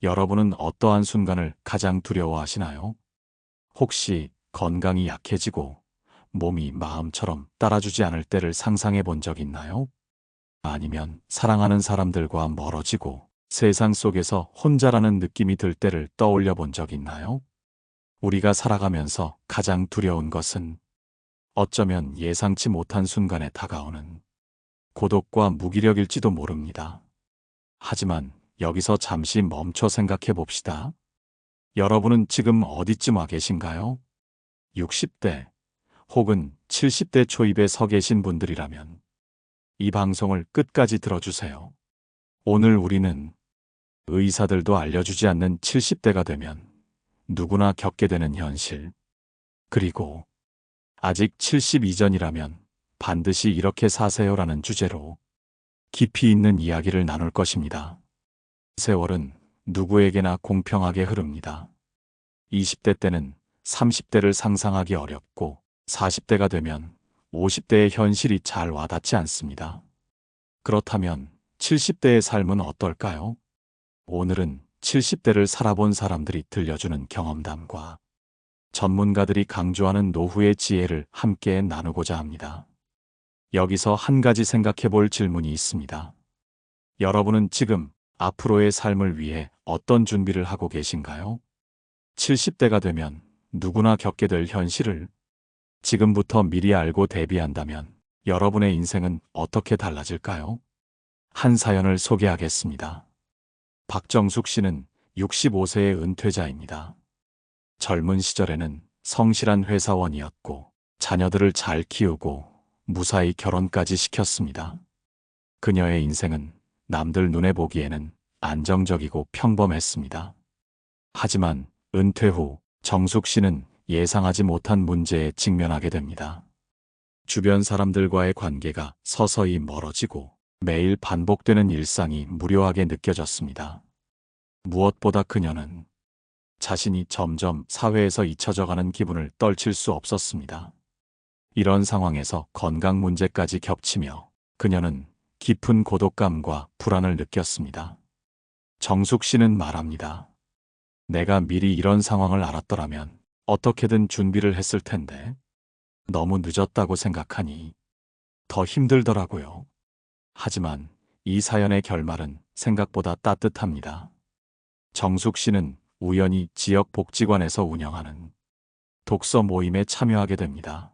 여러분은 어떠한 순간을 가장 두려워하시나요? 혹시 건강이 약해지고 몸이 마음처럼 따라주지 않을 때를 상상해 본 적 있나요? 아니면 사랑하는 사람들과 멀어지고 세상 속에서 혼자라는 느낌이 들 때를 떠올려 본 적 있나요? 우리가 살아가면서 가장 두려운 것은 어쩌면 예상치 못한 순간에 다가오는 고독과 무기력일지도 모릅니다. 하지만 여기서 잠시 멈춰 생각해 봅시다. 여러분은 지금 어디쯤 와 계신가요? 60대 혹은 70대 초입에 서 계신 분들이라면 이 방송을 끝까지 들어주세요. 오늘 우리는 의사들도 알려주지 않는 70대가 되면 누구나 겪게 되는 현실, 그리고 아직 70 이전이라면 반드시 이렇게 사세요라는 주제로 깊이 있는 이야기를 나눌 것입니다. 세월은 누구에게나 공평하게 흐릅니다. 20대 때는 30대를 상상하기 어렵고 40대가 되면 50대의 현실이 잘 와닿지 않습니다. 그렇다면 70대의 삶은 어떨까요? 오늘은 70대를 살아본 사람들이 들려주는 경험담과 전문가들이 강조하는 노후의 지혜를 함께 나누고자 합니다. 여기서 한 가지 생각해 볼 질문이 있습니다. 여러분은 지금 앞으로의 삶을 위해 어떤 준비를 하고 계신가요? 70대가 되면 누구나 겪게 될 현실을 지금부터 미리 알고 대비한다면 여러분의 인생은 어떻게 달라질까요? 한 사연을 소개하겠습니다. 박정숙 씨는 65세의 은퇴자입니다. 젊은 시절에는 성실한 회사원이었고 자녀들을 잘 키우고 무사히 결혼까지 시켰습니다. 그녀의 인생은 남들 눈에 보기에는 안정적이고 평범했습니다. 하지만 은퇴 후 정숙 씨는 예상하지 못한 문제에 직면하게 됩니다. 주변 사람들과의 관계가 서서히 멀어지고 매일 반복되는 일상이 무료하게 느껴졌습니다. 무엇보다 그녀는 자신이 점점 사회에서 잊혀져가는 기분을 떨칠 수 없었습니다. 이런 상황에서 건강 문제까지 겹치며 그녀는 깊은 고독감과 불안을 느꼈습니다. 정숙 씨는 말합니다. 내가 미리 이런 상황을 알았더라면 어떻게든 준비를 했을 텐데 너무 늦었다고 생각하니 더 힘들더라고요. 하지만 이 사연의 결말은 생각보다 따뜻합니다. 정숙 씨는 우연히 지역 복지관에서 운영하는 독서 모임에 참여하게 됩니다.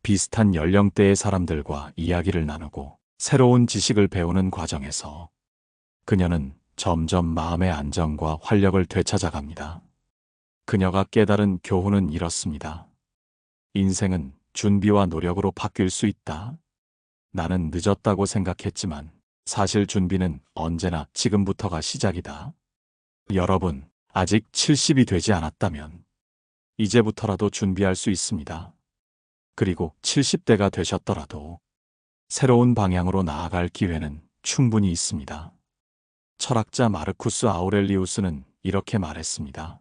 비슷한 연령대의 사람들과 이야기를 나누고 새로운 지식을 배우는 과정에서 그녀는 점점 마음의 안정과 활력을 되찾아갑니다. 그녀가 깨달은 교훈은 이렇습니다. 인생은 준비와 노력으로 바뀔 수 있다. 나는 늦었다고 생각했지만 사실 준비는 언제나 지금부터가 시작이다. 여러분, 아직 70이 되지 않았다면 이제부터라도 준비할 수 있습니다. 그리고 70대가 되셨더라도 새로운 방향으로 나아갈 기회는 충분히 있습니다. 철학자 마르쿠스 아우렐리우스는 이렇게 말했습니다.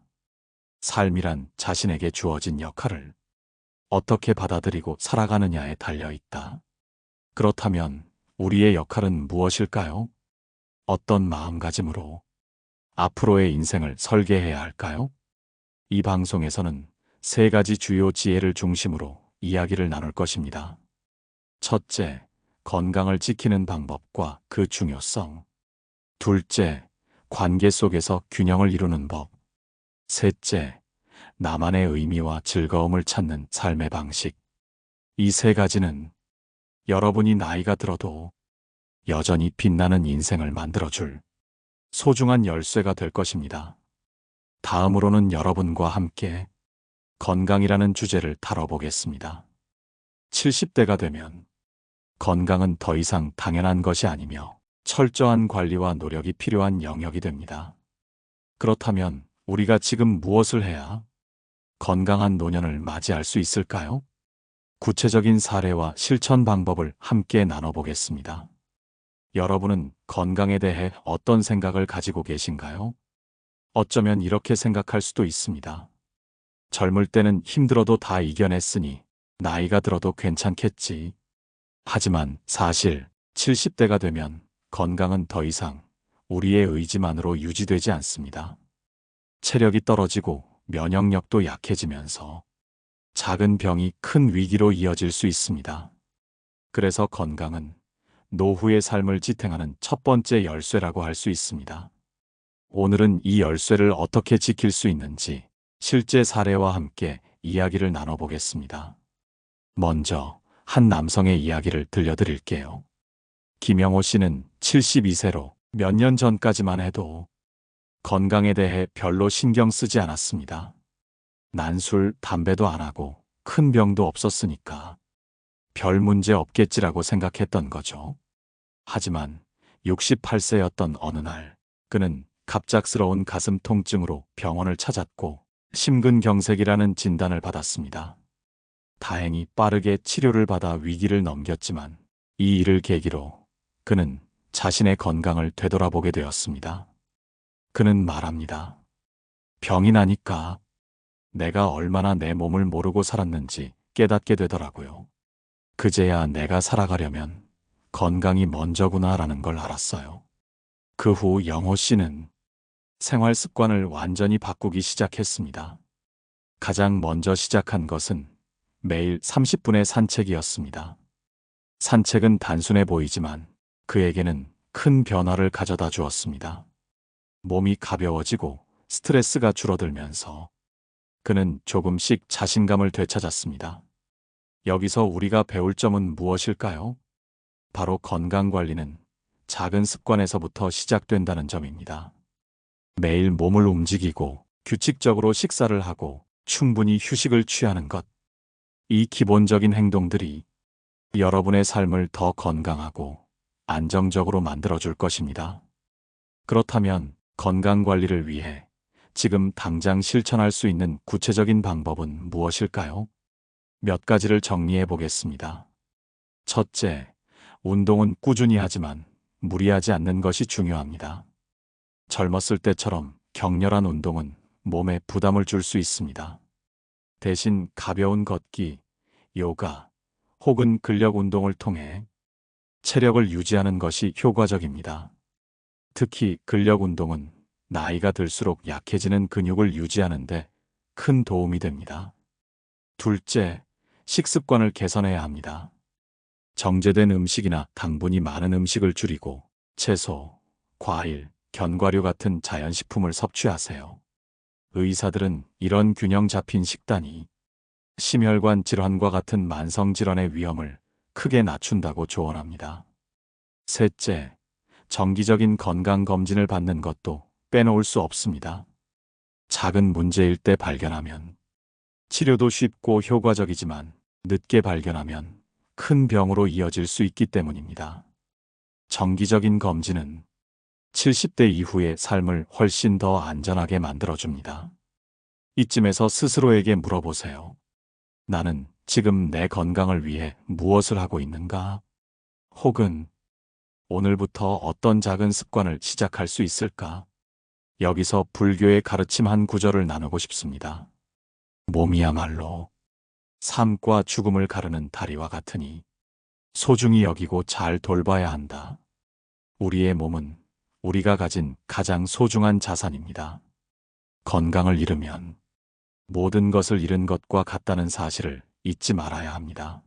삶이란 자신에게 주어진 역할을 어떻게 받아들이고 살아가느냐에 달려 있다. 그렇다면 우리의 역할은 무엇일까요? 어떤 마음가짐으로 앞으로의 인생을 설계해야 할까요? 이 방송에서는 세 가지 주요 지혜를 중심으로 이야기를 나눌 것입니다. 첫째, 건강을 지키는 방법과 그 중요성. 둘째, 관계 속에서 균형을 이루는 법. 셋째, 나만의 의미와 즐거움을 찾는 삶의 방식. 이 세 가지는 여러분이 나이가 들어도 여전히 빛나는 인생을 만들어줄 소중한 열쇠가 될 것입니다. 다음으로는 여러분과 함께 건강이라는 주제를 다뤄보겠습니다. 70대가 되면 건강은 더 이상 당연한 것이 아니며 철저한 관리와 노력이 필요한 영역이 됩니다. 그렇다면 우리가 지금 무엇을 해야 건강한 노년을 맞이할 수 있을까요? 구체적인 사례와 실천 방법을 함께 나눠보겠습니다. 여러분은 건강에 대해 어떤 생각을 가지고 계신가요? 어쩌면 이렇게 생각할 수도 있습니다. 젊을 때는 힘들어도 다 이겨냈으니 나이가 들어도 괜찮겠지. 하지만 사실 70대가 되면 건강은 더 이상 우리의 의지만으로 유지되지 않습니다. 체력이 떨어지고 면역력도 약해지면서 작은 병이 큰 위기로 이어질 수 있습니다. 그래서 건강은 노후의 삶을 지탱하는 첫 번째 열쇠라고 할 수 있습니다. 오늘은 이 열쇠를 어떻게 지킬 수 있는지 실제 사례와 함께 이야기를 나눠보겠습니다. 먼저 한 남성의 이야기를 들려드릴게요. 김영호 씨는 72세로 몇 년 전까지만 해도 건강에 대해 별로 신경 쓰지 않았습니다. 난 술, 담배도 안 하고 큰 병도 없었으니까 별 문제 없겠지라고 생각했던 거죠. 하지만 68세였던 어느 날 그는 갑작스러운 가슴 통증으로 병원을 찾았고 심근경색이라는 진단을 받았습니다. 다행히 빠르게 치료를 받아 위기를 넘겼지만 이 일을 계기로 그는 자신의 건강을 되돌아보게 되었습니다. 그는 말합니다. 병이 나니까 내가 얼마나 내 몸을 모르고 살았는지 깨닫게 되더라고요. 그제야 내가 살아가려면 건강이 먼저구나라는 걸 알았어요. 그 후 영호 씨는 생활 습관을 완전히 바꾸기 시작했습니다. 가장 먼저 시작한 것은 매일 30분의 산책이었습니다. 산책은 단순해 보이지만 그에게는 큰 변화를 가져다 주었습니다. 몸이 가벼워지고 스트레스가 줄어들면서 그는 조금씩 자신감을 되찾았습니다. 여기서 우리가 배울 점은 무엇일까요? 바로 건강관리는 작은 습관에서부터 시작된다는 점입니다. 매일 몸을 움직이고 규칙적으로 식사를 하고 충분히 휴식을 취하는 것. 이 기본적인 행동들이 여러분의 삶을 더 건강하고 안정적으로 만들어줄 것입니다. 그렇다면 건강관리를 위해 지금 당장 실천할 수 있는 구체적인 방법은 무엇일까요? 몇 가지를 정리해 보겠습니다. 첫째, 운동은 꾸준히 하지만 무리하지 않는 것이 중요합니다. 젊었을 때처럼 격렬한 운동은 몸에 부담을 줄 수 있습니다. 대신 가벼운 걷기, 요가 혹은 근력 운동을 통해 체력을 유지하는 것이 효과적입니다. 특히 근력 운동은 나이가 들수록 약해지는 근육을 유지하는 데 큰 도움이 됩니다. 둘째, 식습관을 개선해야 합니다. 정제된 음식이나 당분이 많은 음식을 줄이고 채소, 과일, 견과류 같은 자연식품을 섭취하세요. 의사들은 이런 균형 잡힌 식단이 심혈관 질환과 같은 만성질환의 위험을 크게 낮춘다고 조언합니다. 셋째, 정기적인 건강검진을 받는 것도 빼놓을 수 없습니다. 작은 문제일 때 발견하면 치료도 쉽고 효과적이지만 늦게 발견하면 큰 병으로 이어질 수 있기 때문입니다. 정기적인 검진은 70대 이후의 삶을 훨씬 더 안전하게 만들어줍니다. 이쯤에서 스스로에게 물어보세요. 나는 지금 내 건강을 위해 무엇을 하고 있는가? 혹은 오늘부터 어떤 작은 습관을 시작할 수 있을까? 여기서 불교의 가르침 한 구절을 나누고 싶습니다. 몸이야말로 삶과 죽음을 가르는 다리와 같으니 소중히 여기고 잘 돌봐야 한다. 우리의 몸은 우리가 가진 가장 소중한 자산입니다. 건강을 잃으면 모든 것을 잃은 것과 같다는 사실을 잊지 말아야 합니다.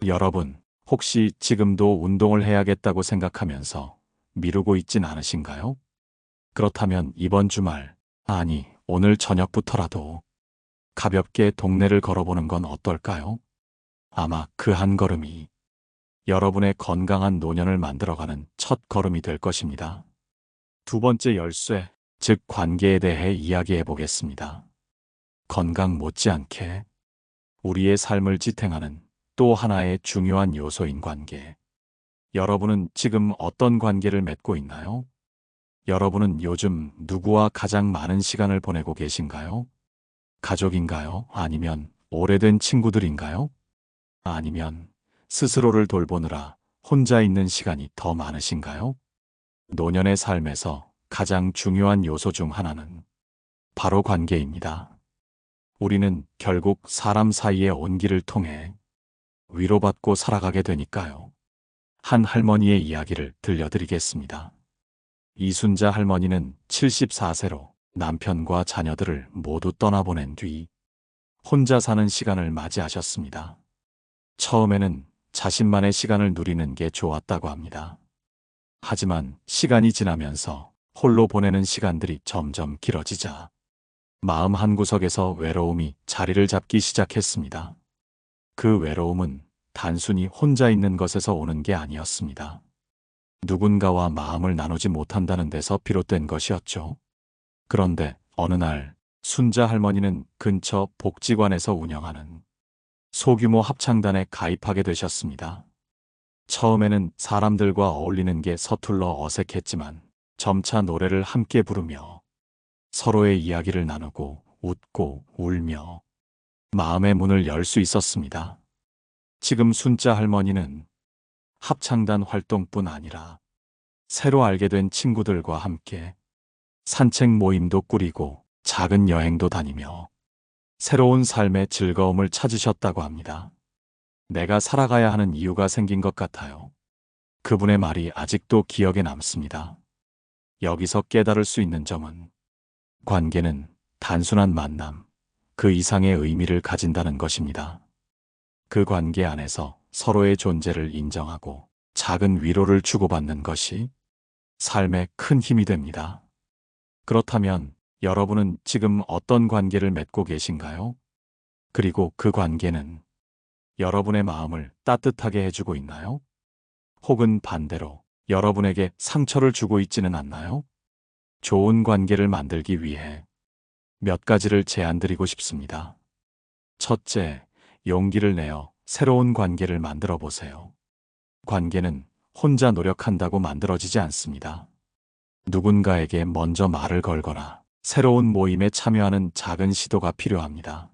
여러분, 혹시 지금도 운동을 해야겠다고 생각하면서 미루고 있진 않으신가요? 그렇다면 이번 주말, 아니 오늘 저녁부터라도 가볍게 동네를 걸어보는 건 어떨까요? 아마 그 한 걸음이 여러분의 건강한 노년을 만들어가는 첫 걸음이 될 것입니다. 두 번째 열쇠, 즉 관계에 대해 이야기해 보겠습니다. 건강 못지않게 우리의 삶을 지탱하는 또 하나의 중요한 요소인 관계. 여러분은 지금 어떤 관계를 맺고 있나요? 여러분은 요즘 누구와 가장 많은 시간을 보내고 계신가요? 가족인가요? 아니면 오래된 친구들인가요? 아니면 스스로를 돌보느라 혼자 있는 시간이 더 많으신가요? 노년의 삶에서 가장 중요한 요소 중 하나는 바로 관계입니다. 우리는 결국 사람 사이의 온기를 통해 위로받고 살아가게 되니까요. 한 할머니의 이야기를 들려드리겠습니다. 이순자 할머니는 74세로 남편과 자녀들을 모두 떠나보낸 뒤 혼자 사는 시간을 맞이하셨습니다. 처음에는 자신만의 시간을 누리는 게 좋았다고 합니다. 하지만 시간이 지나면서 홀로 보내는 시간들이 점점 길어지자 마음 한구석에서 외로움이 자리를 잡기 시작했습니다. 그 외로움은 단순히 혼자 있는 것에서 오는 게 아니었습니다. 누군가와 마음을 나누지 못한다는 데서 비롯된 것이었죠. 그런데 어느 날 순자 할머니는 근처 복지관에서 운영하는 소규모 합창단에 가입하게 되셨습니다. 처음에는 사람들과 어울리는 게 서툴러 어색했지만 점차 노래를 함께 부르며 서로의 이야기를 나누고 웃고 울며 마음의 문을 열 수 있었습니다. 지금 순자 할머니는 합창단 활동뿐 아니라 새로 알게 된 친구들과 함께 산책 모임도 꾸리고 작은 여행도 다니며 새로운 삶의 즐거움을 찾으셨다고 합니다. 내가 살아가야 하는 이유가 생긴 것 같아요. 그분의 말이 아직도 기억에 남습니다. 여기서 깨달을 수 있는 점은 관계는 단순한 만남, 그 이상의 의미를 가진다는 것입니다. 그 관계 안에서 서로의 존재를 인정하고 작은 위로를 주고받는 것이 삶에 큰 힘이 됩니다. 그렇다면 여러분은 지금 어떤 관계를 맺고 계신가요? 그리고 그 관계는 여러분의 마음을 따뜻하게 해주고 있나요? 혹은 반대로 여러분에게 상처를 주고 있지는 않나요? 좋은 관계를 만들기 위해 몇 가지를 제안드리고 싶습니다. 첫째, 용기를 내어 새로운 관계를 만들어 보세요. 관계는 혼자 노력한다고 만들어지지 않습니다. 누군가에게 먼저 말을 걸거나 새로운 모임에 참여하는 작은 시도가 필요합니다.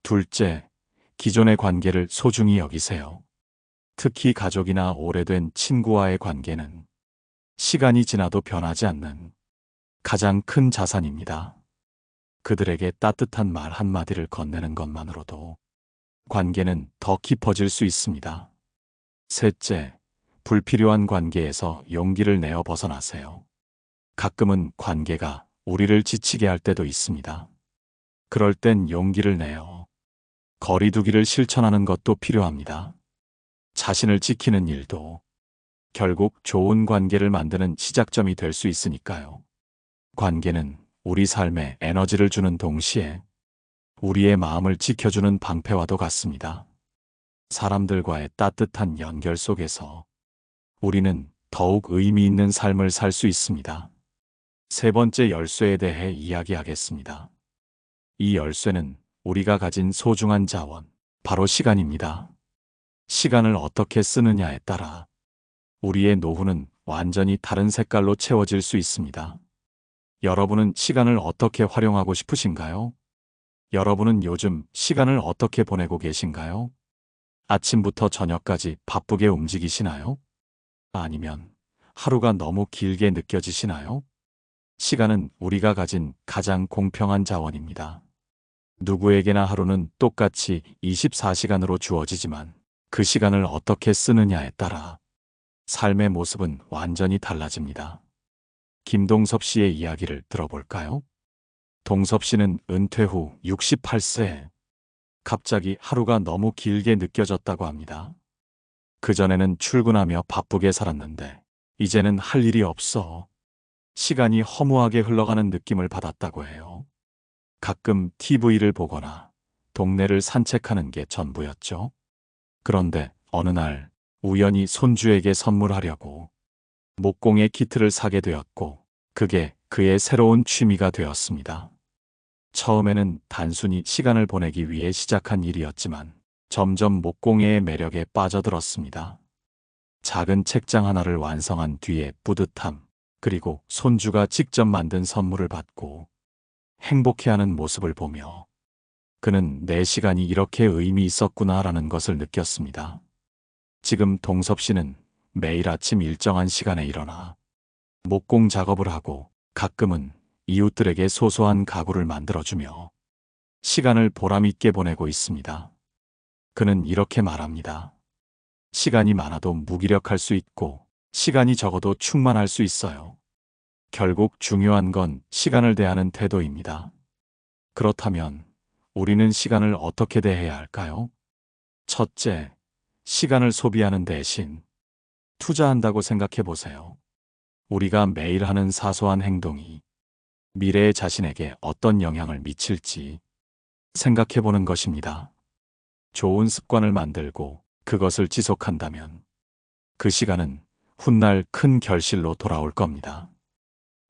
둘째, 기존의 관계를 소중히 여기세요. 특히 가족이나 오래된 친구와의 관계는 시간이 지나도 변하지 않는 가장 큰 자산입니다. 그들에게 따뜻한 말 한마디를 건네는 것만으로도 관계는 더 깊어질 수 있습니다. 셋째, 불필요한 관계에서 용기를 내어 벗어나세요. 가끔은 관계가 우리를 지치게 할 때도 있습니다. 그럴 땐 용기를 내어 거리두기를 실천하는 것도 필요합니다. 자신을 지키는 일도 결국 좋은 관계를 만드는 시작점이 될 수 있으니까요. 관계는 우리 삶에 에너지를 주는 동시에 우리의 마음을 지켜주는 방패와도 같습니다. 사람들과의 따뜻한 연결 속에서 우리는 더욱 의미 있는 삶을 살 수 있습니다. 세 번째 열쇠에 대해 이야기하겠습니다. 이 열쇠는 우리가 가진 소중한 자원, 바로 시간입니다. 시간을 어떻게 쓰느냐에 따라 우리의 노후는 완전히 다른 색깔로 채워질 수 있습니다. 여러분은 시간을 어떻게 활용하고 싶으신가요? 여러분은 요즘 시간을 어떻게 보내고 계신가요? 아침부터 저녁까지 바쁘게 움직이시나요? 아니면 하루가 너무 길게 느껴지시나요? 시간은 우리가 가진 가장 공평한 자원입니다. 누구에게나 하루는 똑같이 24시간으로 주어지지만 그 시간을 어떻게 쓰느냐에 따라 삶의 모습은 완전히 달라집니다. 김동섭 씨의 이야기를 들어볼까요? 동섭 씨는 은퇴 후 68세에 갑자기 하루가 너무 길게 느껴졌다고 합니다. 그전에는 출근하며 바쁘게 살았는데 이제는 할 일이 없어 시간이 허무하게 흘러가는 느낌을 받았다고 해요. 가끔 TV를 보거나 동네를 산책하는 게 전부였죠. 그런데 어느 날 우연히 손주에게 선물하려고 목공의 키트를 사게 되었고 그게 그의 새로운 취미가 되었습니다. 처음에는 단순히 시간을 보내기 위해 시작한 일이었지만 점점 목공예의 매력에 빠져들었습니다. 작은 책장 하나를 완성한 뒤에 뿌듯함, 그리고 손주가 직접 만든 선물을 받고 행복해하는 모습을 보며 그는 내 시간이 이렇게 의미 있었구나라는 것을 느꼈습니다. 지금 동섭 씨는 매일 아침 일정한 시간에 일어나 목공 작업을 하고 가끔은 이웃들에게 소소한 가구를 만들어주며 시간을 보람있게 보내고 있습니다. 그는 이렇게 말합니다. 시간이 많아도 무기력할 수 있고 시간이 적어도 충만할 수 있어요. 결국 중요한 건 시간을 대하는 태도입니다. 그렇다면 우리는 시간을 어떻게 대해야 할까요? 첫째, 시간을 소비하는 대신 투자한다고 생각해 보세요. 우리가 매일 하는 사소한 행동이 미래의 자신에게 어떤 영향을 미칠지 생각해 보는 것입니다. 좋은 습관을 만들고 그것을 지속한다면 그 시간은 훗날 큰 결실로 돌아올 겁니다.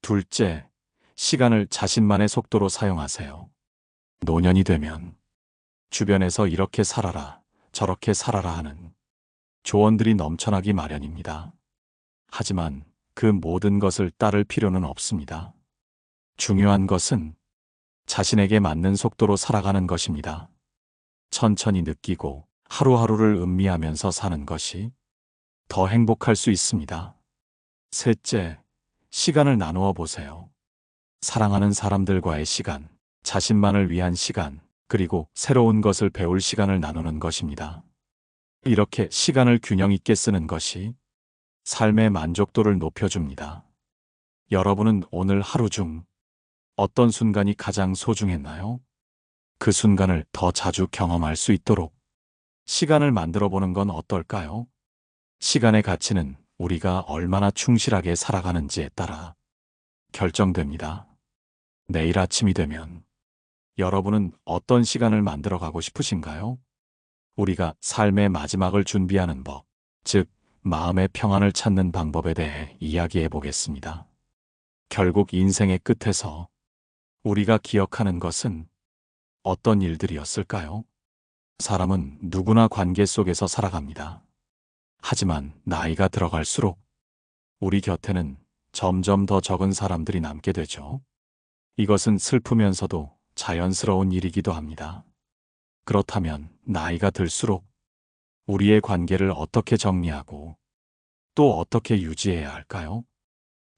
둘째, 시간을 자신만의 속도로 사용하세요. 노년이 되면 주변에서 이렇게 살아라, 저렇게 살아라 하는 조언들이 넘쳐나기 마련입니다. 하지만 그 모든 것을 따를 필요는 없습니다. 중요한 것은 자신에게 맞는 속도로 살아가는 것입니다. 천천히 느끼고 하루하루를 음미하면서 사는 것이 더 행복할 수 있습니다. 셋째, 시간을 나누어 보세요. 사랑하는 사람들과의 시간, 자신만을 위한 시간, 그리고 새로운 것을 배울 시간을 나누는 것입니다. 이렇게 시간을 균형 있게 쓰는 것이 삶의 만족도를 높여줍니다. 여러분은 오늘 하루 중 어떤 순간이 가장 소중했나요? 그 순간을 더 자주 경험할 수 있도록 시간을 만들어 보는 건 어떨까요? 시간의 가치는 우리가 얼마나 충실하게 살아가는지에 따라 결정됩니다. 내일 아침이 되면 여러분은 어떤 시간을 만들어 가고 싶으신가요? 우리가 삶의 마지막을 준비하는 법, 즉 마음의 평안을 찾는 방법에 대해 이야기해 보겠습니다. 결국 인생의 끝에서 우리가 기억하는 것은 어떤 일들이었을까요? 사람은 누구나 관계 속에서 살아갑니다. 하지만 나이가 들어갈수록 우리 곁에는 점점 더 적은 사람들이 남게 되죠. 이것은 슬프면서도 자연스러운 일이기도 합니다. 그렇다면 나이가 들수록 우리의 관계를 어떻게 정리하고 또 어떻게 유지해야 할까요?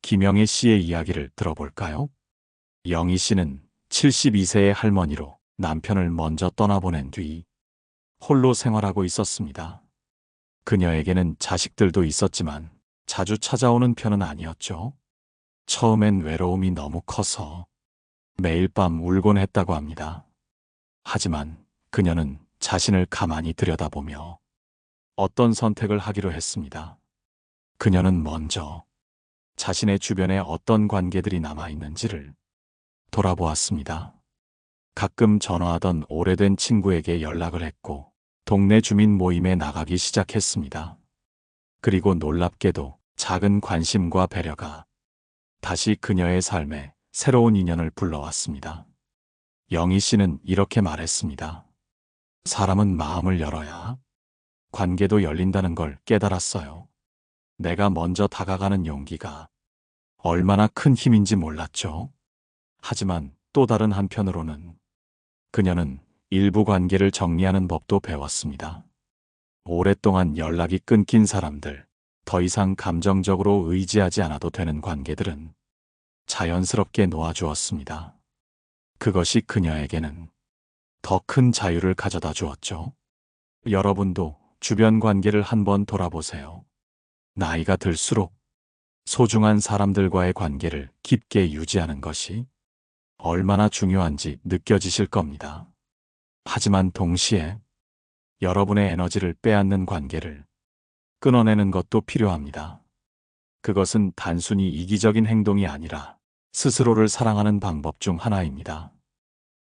김영애 씨의 이야기를 들어볼까요? 영희 씨는 72세의 할머니로 남편을 먼저 떠나보낸 뒤 홀로 생활하고 있었습니다. 그녀에게는 자식들도 있었지만 자주 찾아오는 편은 아니었죠. 처음엔 외로움이 너무 커서 매일 밤 울곤 했다고 합니다. 하지만 그녀는 자신을 가만히 들여다보며 어떤 선택을 하기로 했습니다. 그녀는 먼저 자신의 주변에 어떤 관계들이 남아있는지를 돌아보았습니다. 가끔 전화하던 오래된 친구에게 연락을 했고 동네 주민 모임에 나가기 시작했습니다. 그리고 놀랍게도 작은 관심과 배려가 다시 그녀의 삶에 새로운 인연을 불러왔습니다. 영희 씨는 이렇게 말했습니다. 사람은 마음을 열어야 관계도 열린다는 걸 깨달았어요. 내가 먼저 다가가는 용기가 얼마나 큰 힘인지 몰랐죠. 하지만 또 다른 한편으로는 그녀는 일부 관계를 정리하는 법도 배웠습니다. 오랫동안 연락이 끊긴 사람들, 더 이상 감정적으로 의지하지 않아도 되는 관계들은 자연스럽게 놓아주었습니다. 그것이 그녀에게는 더 큰 자유를 가져다 주었죠. 여러분도 주변 관계를 한번 돌아보세요. 나이가 들수록 소중한 사람들과의 관계를 깊게 유지하는 것이 얼마나 중요한지 느껴지실 겁니다. 하지만 동시에 여러분의 에너지를 빼앗는 관계를 끊어내는 것도 필요합니다. 그것은 단순히 이기적인 행동이 아니라 스스로를 사랑하는 방법 중 하나입니다.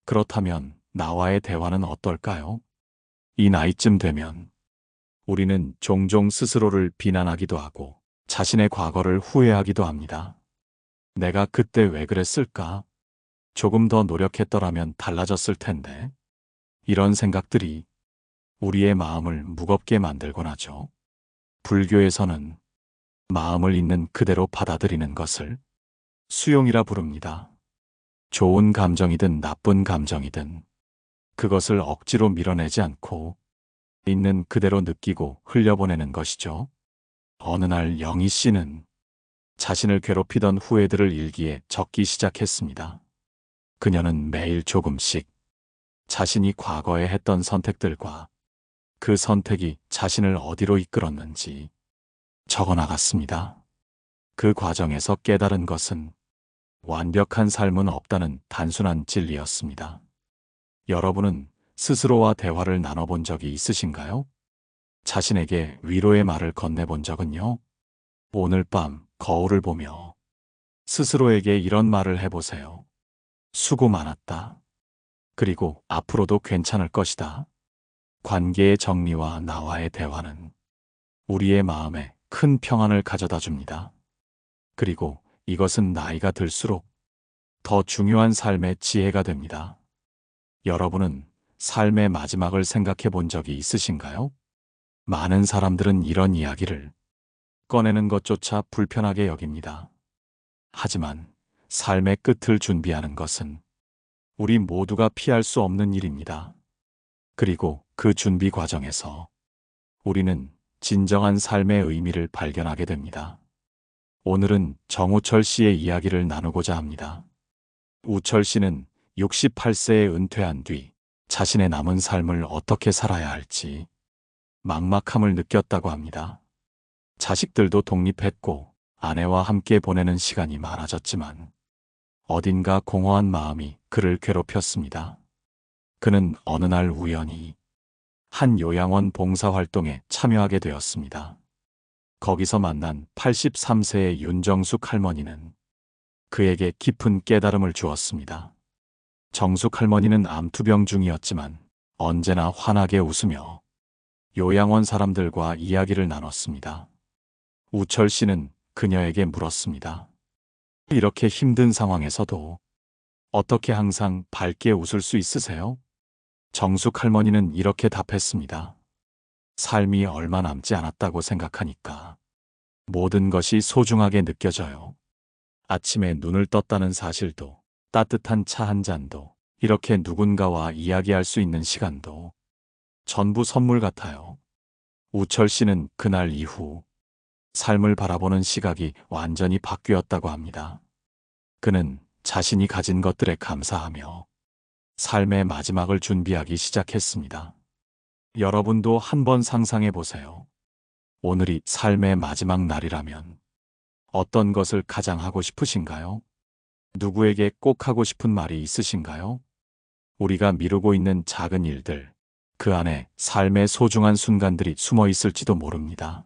그렇다면 나와의 대화는 어떨까요? 이 나이쯤 되면 우리는 종종 스스로를 비난하기도 하고 자신의 과거를 후회하기도 합니다. 내가 그때 왜 그랬을까? 조금 더 노력했더라면 달라졌을 텐데. 이런 생각들이 우리의 마음을 무겁게 만들곤 하죠. 불교에서는 마음을 있는 그대로 받아들이는 것을 수용이라 부릅니다. 좋은 감정이든 나쁜 감정이든 그것을 억지로 밀어내지 않고 있는 그대로 느끼고 흘려보내는 것이죠. 어느 날 영희 씨는 자신을 괴롭히던 후회들을 일기에 적기 시작했습니다. 그녀는 매일 조금씩 자신이 과거에 했던 선택들과 그 선택이 자신을 어디로 이끌었는지 적어 나갔습니다. 그 과정에서 깨달은 것은 완벽한 삶은 없다는 단순한 진리였습니다. 여러분은 스스로와 대화를 나눠본 적이 있으신가요? 자신에게 위로의 말을 건네본 적은요? 오늘 밤 거울을 보며 스스로에게 이런 말을 해보세요. 수고 많았다. 그리고 앞으로도 괜찮을 것이다. 관계의 정리와 나와의 대화는 우리의 마음에 큰 평안을 가져다 줍니다. 그리고 이것은 나이가 들수록 더 중요한 삶의 지혜가 됩니다. 여러분은 삶의 마지막을 생각해 본 적이 있으신가요? 많은 사람들은 이런 이야기를 꺼내는 것조차 불편하게 여깁니다. 하지만 삶의 끝을 준비하는 것은 우리 모두가 피할 수 없는 일입니다. 그리고 그 준비 과정에서 우리는 진정한 삶의 의미를 발견하게 됩니다. 오늘은 정우철 씨의 이야기를 나누고자 합니다. 우철 씨는 68세에 은퇴한 뒤 자신의 남은 삶을 어떻게 살아야 할지 막막함을 느꼈다고 합니다. 자식들도 독립했고 아내와 함께 보내는 시간이 많아졌지만 어딘가 공허한 마음이 그를 괴롭혔습니다. 그는 어느 날 우연히 한 요양원 봉사활동에 참여하게 되었습니다. 거기서 만난 83세의 윤정숙 할머니는 그에게 깊은 깨달음을 주었습니다. 정숙 할머니는 암투병 중이었지만 언제나 환하게 웃으며 요양원 사람들과 이야기를 나눴습니다. 우철 씨는 그녀에게 물었습니다. 이렇게 힘든 상황에서도 어떻게 항상 밝게 웃을 수 있으세요? 정숙 할머니는 이렇게 답했습니다. 삶이 얼마 남지 않았다고 생각하니까 모든 것이 소중하게 느껴져요. 아침에 눈을 떴다는 사실도, 따뜻한 차 한 잔도, 이렇게 누군가와 이야기할 수 있는 시간도 전부 선물 같아요. 우철 씨는 그날 이후 삶을 바라보는 시각이 완전히 바뀌었다고 합니다. 그는 자신이 가진 것들에 감사하며 삶의 마지막을 준비하기 시작했습니다. 여러분도 한번 상상해 보세요. 오늘이 삶의 마지막 날이라면 어떤 것을 가장 하고 싶으신가요? 누구에게 꼭 하고 싶은 말이 있으신가요? 우리가 미루고 있는 작은 일들, 그 안에 삶의 소중한 순간들이 숨어 있을지도 모릅니다.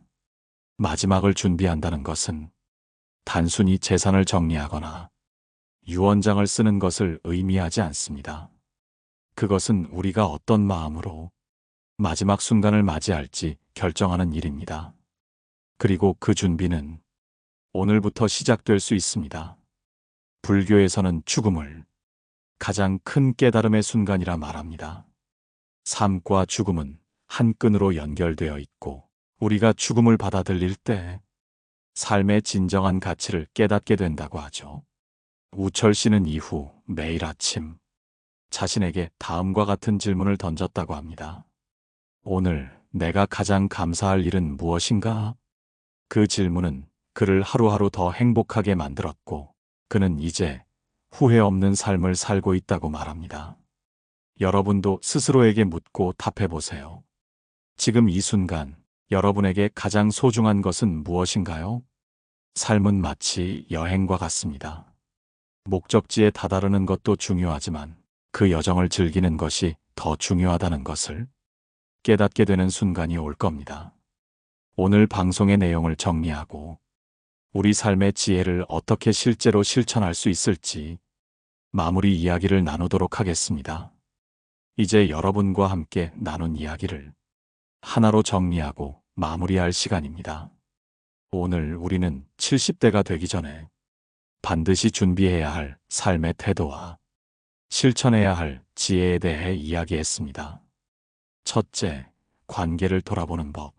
마지막을 준비한다는 것은 단순히 재산을 정리하거나 유언장을 쓰는 것을 의미하지 않습니다. 그것은 우리가 어떤 마음으로 마지막 순간을 맞이할지 결정하는 일입니다. 그리고 그 준비는 오늘부터 시작될 수 있습니다. 불교에서는 죽음을 가장 큰 깨달음의 순간이라 말합니다. 삶과 죽음은 한 끈으로 연결되어 있고 우리가 죽음을 받아들일 때 삶의 진정한 가치를 깨닫게 된다고 하죠. 우철 씨는 이후 매일 아침 자신에게 다음과 같은 질문을 던졌다고 합니다. 오늘 내가 가장 감사할 일은 무엇인가? 그 질문은 그를 하루하루 더 행복하게 만들었고 그는 이제 후회 없는 삶을 살고 있다고 말합니다. 여러분도 스스로에게 묻고 답해보세요. 지금 이 순간 여러분에게 가장 소중한 것은 무엇인가요? 삶은 마치 여행과 같습니다. 목적지에 다다르는 것도 중요하지만 그 여정을 즐기는 것이 더 중요하다는 것을 깨닫게 되는 순간이 올 겁니다. 오늘 방송의 내용을 정리하고 우리 삶의 지혜를 어떻게 실제로 실천할 수 있을지 마무리 이야기를 나누도록 하겠습니다. 이제 여러분과 함께 나눈 이야기를 하나로 정리하고 마무리할 시간입니다. 오늘 우리는 70대가 되기 전에 반드시 준비해야 할 삶의 태도와 실천해야 할 지혜에 대해 이야기했습니다. 첫째, 관계를 돌아보는 법.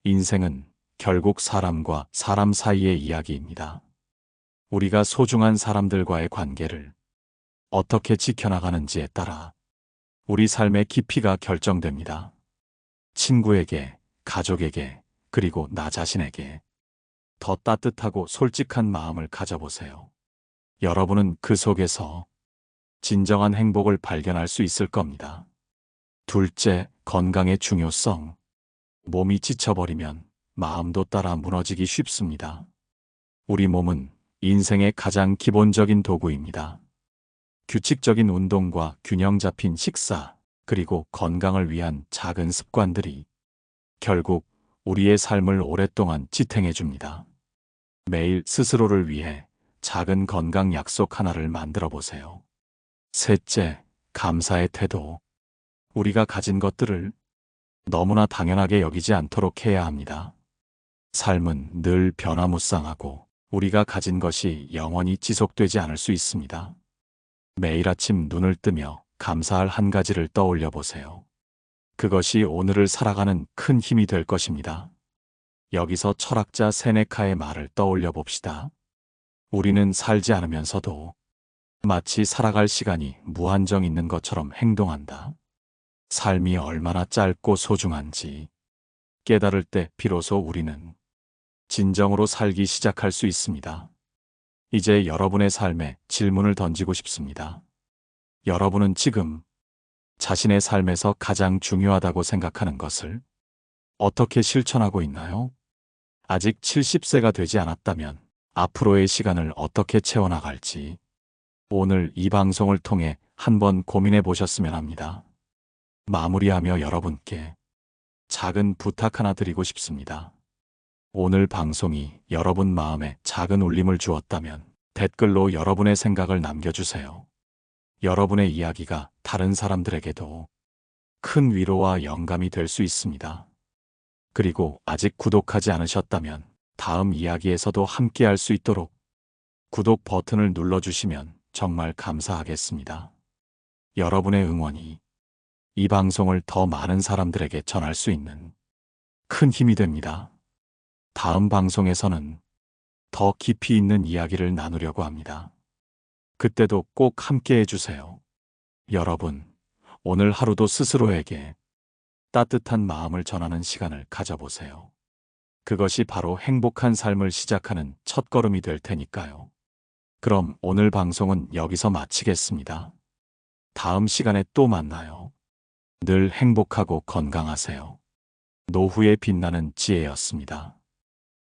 인생은 결국 사람과 사람 사이의 이야기입니다. 우리가 소중한 사람들과의 관계를 어떻게 지켜나가는지에 따라 우리 삶의 깊이가 결정됩니다. 친구에게, 가족에게, 그리고 나 자신에게 더 따뜻하고 솔직한 마음을 가져보세요. 여러분은 그 속에서 진정한 행복을 발견할 수 있을 겁니다. 둘째, 건강의 중요성. 몸이 지쳐버리면 마음도 따라 무너지기 쉽습니다. 우리 몸은 인생의 가장 기본적인 도구입니다. 규칙적인 운동과 균형 잡힌 식사, 그리고 건강을 위한 작은 습관들이 결국 우리의 삶을 오랫동안 지탱해 줍니다. 매일 스스로를 위해 작은 건강 약속 하나를 만들어 보세요. 셋째, 감사의 태도. 우리가 가진 것들을 너무나 당연하게 여기지 않도록 해야 합니다. 삶은 늘 변화무쌍하고 우리가 가진 것이 영원히 지속되지 않을 수 있습니다. 매일 아침 눈을 뜨며 감사할 한 가지를 떠올려 보세요. 그것이 오늘을 살아가는 큰 힘이 될 것입니다. 여기서 철학자 세네카의 말을 떠올려 봅시다. 우리는 살지 않으면서도 마치 살아갈 시간이 무한정 있는 것처럼 행동한다. 삶이 얼마나 짧고 소중한지 깨달을 때 비로소 우리는 진정으로 살기 시작할 수 있습니다. 이제 여러분의 삶에 질문을 던지고 싶습니다. 여러분은 지금 자신의 삶에서 가장 중요하다고 생각하는 것을 어떻게 실천하고 있나요? 아직 70세가 되지 않았다면 앞으로의 시간을 어떻게 채워나갈지 오늘 이 방송을 통해 한번 고민해 보셨으면 합니다. 마무리하며 여러분께 작은 부탁 하나 드리고 싶습니다. 오늘 방송이 여러분 마음에 작은 울림을 주었다면 댓글로 여러분의 생각을 남겨주세요. 여러분의 이야기가 다른 사람들에게도 큰 위로와 영감이 될 수 있습니다. 그리고 아직 구독하지 않으셨다면 다음 이야기에서도 함께 할 수 있도록 구독 버튼을 눌러주시면 정말 감사하겠습니다. 여러분의 응원이 이 방송을 더 많은 사람들에게 전할 수 있는 큰 힘이 됩니다. 다음 방송에서는 더 깊이 있는 이야기를 나누려고 합니다. 그때도 꼭 함께 해주세요. 여러분, 오늘 하루도 스스로에게 따뜻한 마음을 전하는 시간을 가져보세요. 그것이 바로 행복한 삶을 시작하는 첫걸음이 될 테니까요. 그럼 오늘 방송은 여기서 마치겠습니다. 다음 시간에 또 만나요. 늘 행복하고 건강하세요. 노후에 빛나는 지혜였습니다.